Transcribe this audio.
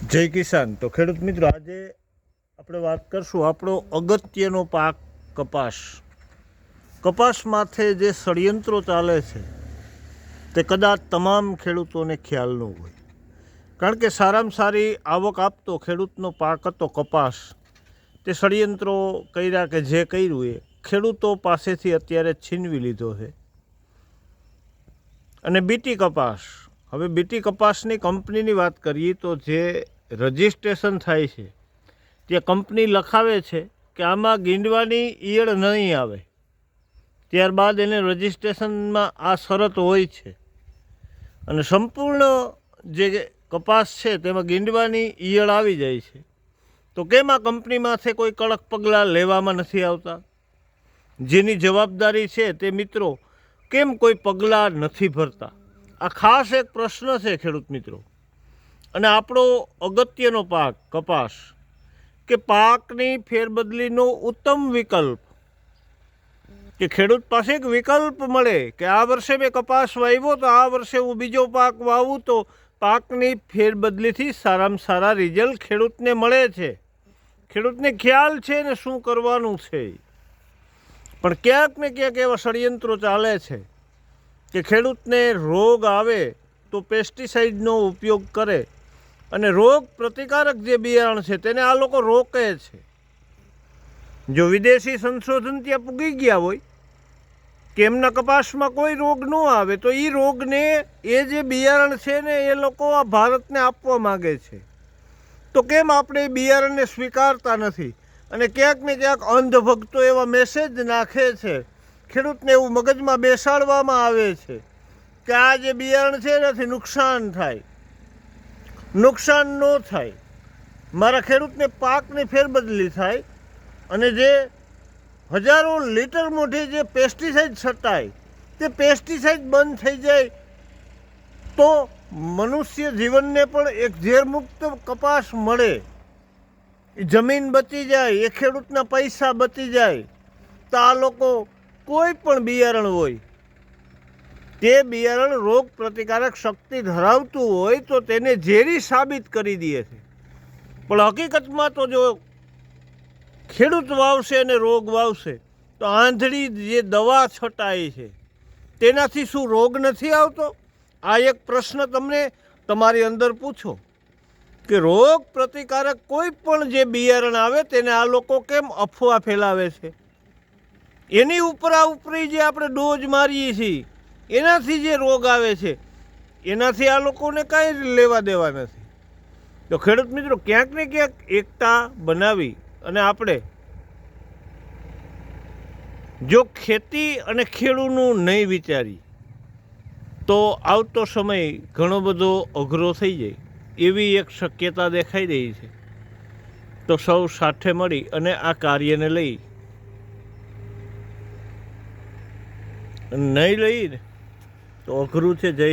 જય કિસાન. તો ખેડૂત મિત્રો, આજે આપણે વાત કરશું આપણો અગત્યનો પાક કપાસ. કપાસ માથે જે ષડયંત્રો ચાલે છે તે કદાચ તમામ ખેડૂતોને ખ્યાલ ન હોય, કારણ કે સારામાં સારી આવક આપતો ખેડૂતનો પાક હતો કપાસ. તે ષડયંત્રો કર્યા કે જે કર્યું એ ખેડૂતો પાસેથી અત્યારે છીનવી લીધો છે. અને બીટી કપાસ, હવે બીટી કપાસની કંપનીની વાત કરીએ તો જે રજિસ્ટ્રેશન થાય છે તે કંપની લખાવે છે કે આમાં ગીંડવાની ઈયળ નહીં આવે, ત્યારબાદ એને રજિસ્ટ્રેશનમાં આ શરત હોય છે. અને સંપૂર્ણ જે કપાસ છે તેમાં ગીંડવાની ઈયળ આવી જાય છે. તો કેમ આ કંપનીમાંથી કોઈ કડક પગલાં લેવામાં નથી આવતા? જેની જવાબદારી છે તે મિત્રો કેમ કોઈ પગલાં નથી ભરતા? આ ખાસ એક પ્રશ્ન છે ખેડૂત મિત્રો. અને આપણો અગત્યનો પાક કપાસ, કે પાકની ફેરબદલીનો ઉત્તમ વિકલ્પ, કે ખેડૂત પાસે એક વિકલ્પ મળે કે આ વર્ષે મેં કપાસ વાવ્યો તો આ વર્ષે હું બીજો પાક વાવું તો પાકની ફેરબદલીથી સારામાં સારા રિઝલ્ટ ખેડૂતને મળે છે. ખેડૂતને ખ્યાલ છે ને શું કરવાનું છે. પણ ક્યાંક ને ક્યાંક એવા ષડયંત્રો ચાલે છે કે ખેડૂતને રોગ આવે તો પેસ્ટિસાઇડનો ઉપયોગ કરે, અને રોગ પ્રતિકારક જે બિયારણ છે તેને આ લોકો રોકે છે. જો વિદેશી સંશોધન ત્યાં પૂગી ગયા હોય કે એમના કપાસમાં કોઈ રોગ ન આવે તો એ રોગને એ જે બિયારણ છે ને એ લોકો આ ભારતને આપવા માગે છે. તો કેમ આપણે એ બિયારણને સ્વીકારતા નથી? અને ક્યાંક ને ક્યાંક અંધભક્તો એવા મેસેજ નાખે છે, ખેડૂતને એવું મગજમાં બેસાડવામાં આવે છે કે આ જે બિયારણ છે એનાથી નુકસાન થાય. નુકસાન ન થાય, મારા ખેડૂતને પાકની ફેરબદલી થાય. અને જે હજારો લીટર મોઢે જે પેસ્ટિસાઇડ છટાય તે પેસ્ટિસાઇડ બંધ થઈ જાય તો મનુષ્ય જીવનને પણ એક ઝેરમુક્ત કપાસ મળે, જમીન બચી જાય, એ ખેડૂતના પૈસા બચી જાય. તો આ લોકો કોઈ પણ બિયારણ હોય તે બિયારણ રોગ પ્રતિકારક શક્તિ ધરાવતું હોય તો તેને ઝેરી સાબિત કરી દે છે. પણ હકીકતમાં તો જો ખેડૂત વાવશે અને રોગ વાવશે તો આંધળી જે દવા છટાય છે તેનાથી શું રોગ નથી આવતો? આ એક પ્રશ્ન તમને તમારી અંદર પૂછો કે રોગ પ્રતિકારક કોઈ પણ જે બિયારણ આવે તેને આ લોકો કેમ અફવા ફેલાવે છે? એની ઉપરી જે આપણે ડોઝ મારીએ છીએ એનાથી જે રોગ આવે છે એનાથી આ લોકોને કાંઈ લેવા દેવા નથી. તો ખેડૂત મિત્રો, ક્યાંક ને ક્યાંક એકતા બનાવી અને આપણે જો ખેતી અને ખેડૂતનું નહીં વિચારી તો આવતો સમય ઘણો બધો અઘરો થઈ જાય એવી એક શક્યતા દેખાઈ રહી છે. તો સૌ સાથે મળી અને આ કાર્યને લઈ નહીં લઈને તો અઘરું છે. જય